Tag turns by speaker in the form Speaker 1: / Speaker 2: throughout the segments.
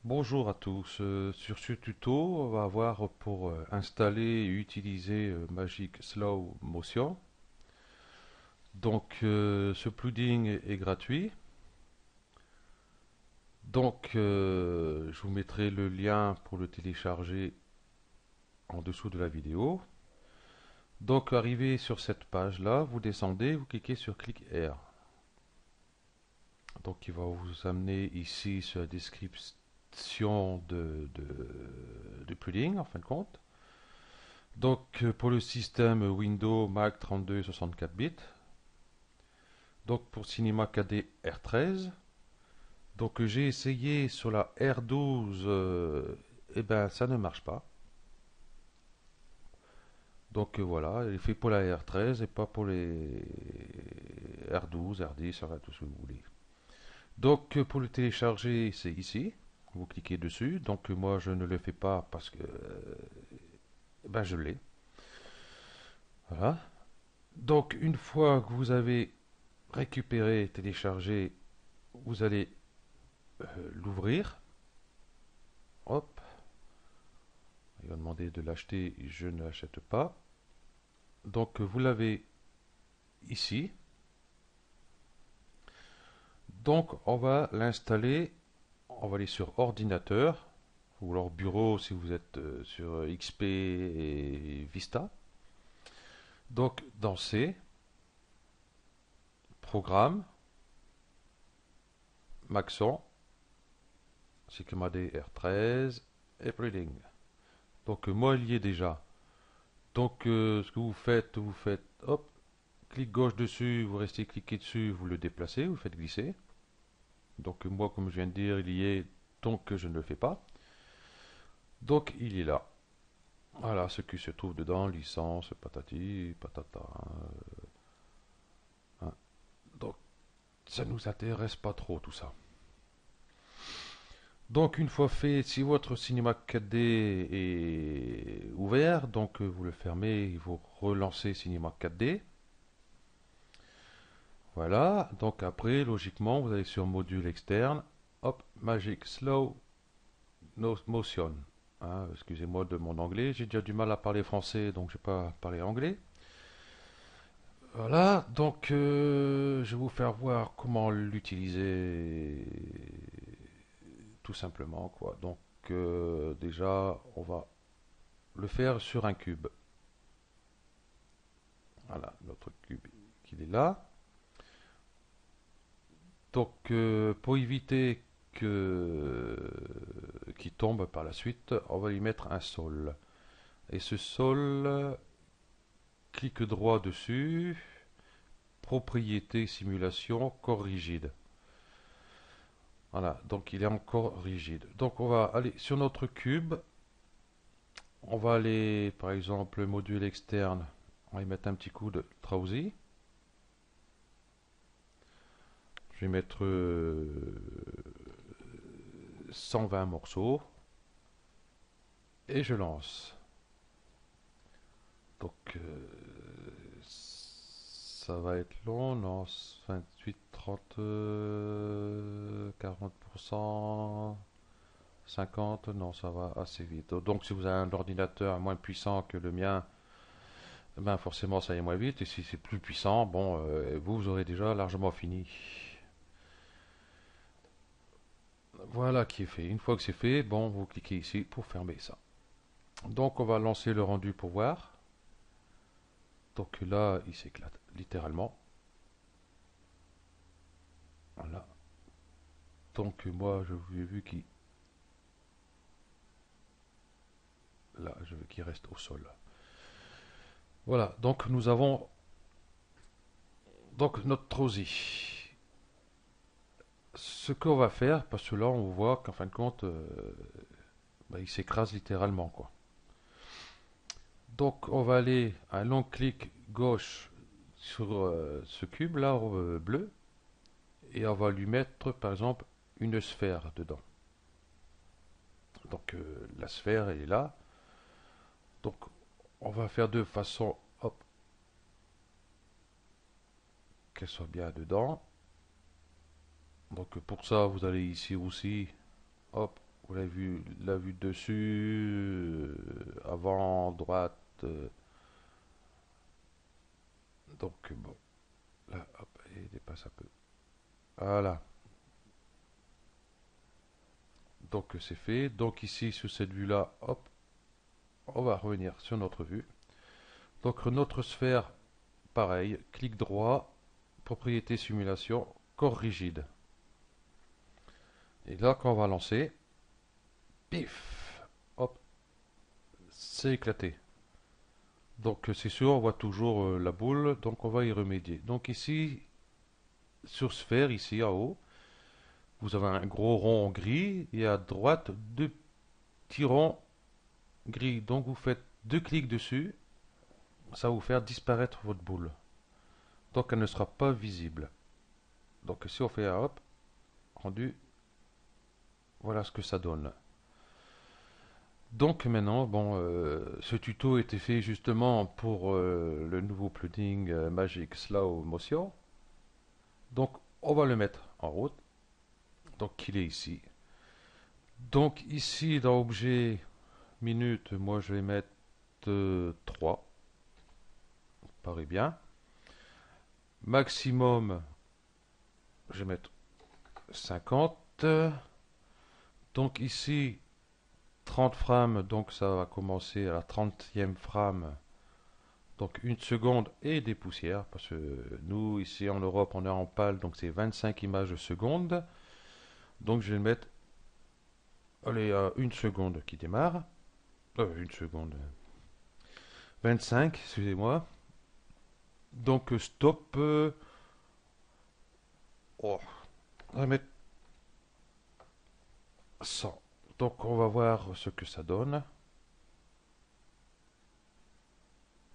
Speaker 1: Bonjour à tous. Sur ce tuto, on va voir pour installer et utiliser Magic Slow Motion. Donc, ce plugin est gratuit. Donc, je vous mettrai le lien pour le télécharger en dessous de la vidéo. Donc, arrivé sur cette page-là, vous descendez, vous cliquez sur Click Here. Donc, il va vous amener ici sur la description du plugin, en fin de compte. Donc pour le système Windows, Mac 32 et 64 bits. Donc pour Cinema 4D R13. Donc j'ai essayé sur la R12, et ben ça ne marche pas. Donc voilà, il est fait pour la R13 et pas pour les R12, R10, enfin, tout ce que vous voulez. Donc pour le télécharger, c'est ici. Vous cliquez dessus. Donc moi je ne le fais pas parce que ben, je l'ai. Voilà. Donc une fois que vous avez récupéré, téléchargé, vous allez l'ouvrir. Hop, il va demander de l'acheter, je ne l'achète pas. Donc vous l'avez ici. Donc on va l'installer, on va aller sur ordinateur, ou alors bureau si vous êtes sur XP et Vista. Donc dans C, programme, Maxon, Sycamore R13 et Breeding. Donc moi il y est déjà. Donc ce que vous faites, hop, clic gauche dessus, vous restez cliqué dessus, vous le déplacez, vous le faites glisser. Donc moi, comme je viens de dire, il y est, donc je ne le fais pas. Donc il est là. Voilà ce qui se trouve dedans, licence, patati, patata. Hein. Donc ça nous intéresse pas trop tout ça. Donc une fois fait, si votre cinéma 4D est ouvert, donc vous le fermez et vous relancez cinéma 4D. Voilà, donc après, logiquement, vous allez sur module externe, hop, Magic Slow Motion. Hein, excusez-moi de mon anglais, j'ai déjà du mal à parler français, donc je ne vais pas parler anglais. Voilà, donc je vais vous faire voir comment l'utiliser tout simplement, quoi. Donc déjà, on va le faire sur un cube. Voilà, notre cube qui est là. Donc pour éviter que qu'il tombe par la suite, on va lui mettre un sol. Et ce sol, clic droit dessus, propriété simulation, corps rigide. Voilà, donc il est encore rigide. Donc on va aller sur notre cube, on va aller par exemple module externe, on va y mettre un petit coup de Trausi. Je vais mettre 120 morceaux et je lance. Donc ça va être long, non, 28, 30, 40%, 50, non, ça va assez vite. Donc si vous avez un ordinateur moins puissant que le mien, ben forcément ça ira moins vite. Et si c'est plus puissant, bon, vous aurez déjà largement fini. Voilà qui est fait. Une fois que c'est fait, bon, vous cliquez ici pour fermer ça. Donc on va lancer le rendu pour voir. Donc là, il s'éclate littéralement. Voilà. Donc moi, je vous ai vu qu'il là, je veux qu'il reste au sol. Voilà. Donc nous avons donc notre trosie. Ce qu'on va faire, parce que là, on voit qu'en fin de compte, bah, il s'écrase littéralement, quoi. Donc on va aller un long clic gauche sur ce cube là bleu et on va lui mettre par exemple une sphère dedans. Donc la sphère elle est là. Donc on va faire de façon hop qu'elle soit bien dedans. Donc pour ça vous allez ici aussi hop Vous l'avez vu, la vue dessus, avant, droite. Donc bon, là, hop, il dépasse un peu. Voilà. Donc c'est fait. Donc ici, sur cette vue-là, hop, on va revenir sur notre vue. Donc notre sphère, pareil, clic droit, propriété simulation, corps rigide. Et là, quand on va lancer, pif, hop, c'est éclaté. Donc c'est sûr, on voit toujours la boule, donc on va y remédier. Donc ici, sur sphère, ici en haut, vous avez un gros rond gris et à droite deux petits ronds gris. Donc vous faites deux clics dessus, ça va vous faire disparaître votre boule. Donc elle ne sera pas visible. Donc si on fait un hop, rendu, voilà ce que ça donne. Donc maintenant, bon, ce tuto était fait justement pour le nouveau plugin Magic Slow Motion. Donc on va le mettre en route. Donc il est ici. Donc ici dans objet minute, moi je vais mettre 3. Paraît bien. Maximum, je vais mettre 50. Donc ici 30 frames, donc ça va commencer à la 30e frame. Donc une seconde et des poussières, parce que nous ici en Europe on est en PAL, donc c'est 25 images seconde. Donc je vais mettre, allez, à une seconde qui démarre. Une seconde. 25, excusez-moi. Donc stop. Oh, on va mettre 100. Donc on va voir ce que ça donne.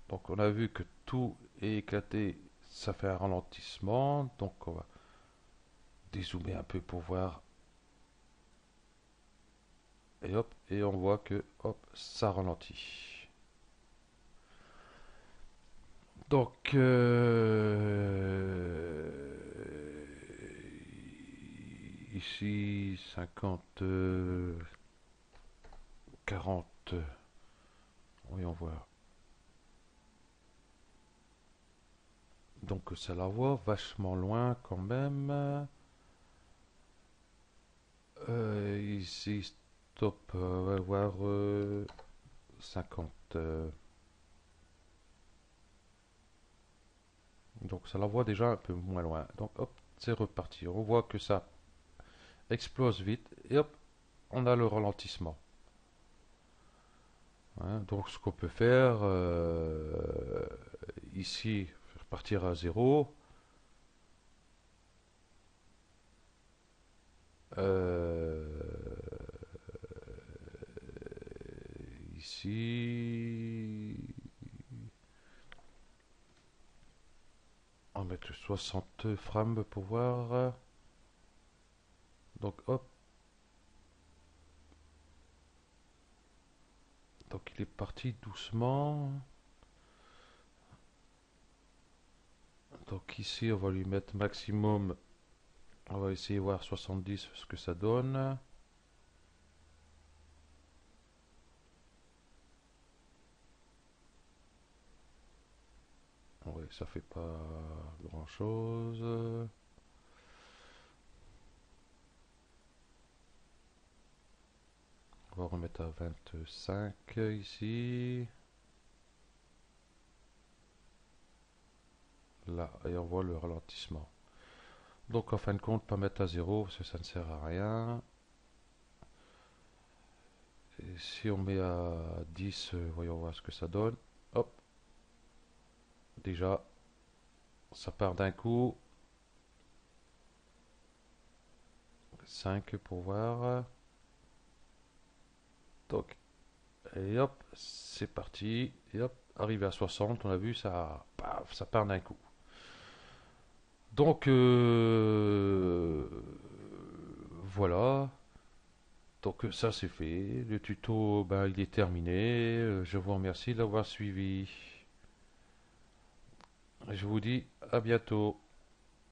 Speaker 1: Donc on a vu que tout est éclaté, ça fait un ralentissement. Donc on va dézoomer un peu pour voir. Et hop, et on voit que hop, ça ralentit. Donc ici 50, 40. Oui, on voit. Donc ça la voit vachement loin quand même. Ici, stop, on va voir 50. Donc ça la voit déjà un peu moins loin. Donc hop, c'est reparti. On voit que ça explose vite et hop, on a le ralentissement. Hein, donc ce qu'on peut faire ici, faire partir à 0. Ici, on va mettre 60 frames pour voir. Donc hop, donc il est parti doucement. Donc ici, on va lui mettre maximum. On va essayer de voir 70 ce que ça donne. Oui, ça fait pas grand chose. On va remettre à 25 ici. Là, et on voit le ralentissement. Donc en fin de compte, pas mettre à 0 parce que ça ne sert à rien. Et si on met à 10, voyons voir ce que ça donne. Hop, déjà, ça part d'un coup. 5 pour voir. Donc, et hop, c'est parti. Et hop, arrivé à 60, on a vu, ça, paf, ça part d'un coup. Donc, voilà. Donc ça c'est fait. Le tuto, ben, il est terminé. Je vous remercie d'avoir suivi. Je vous dis à bientôt.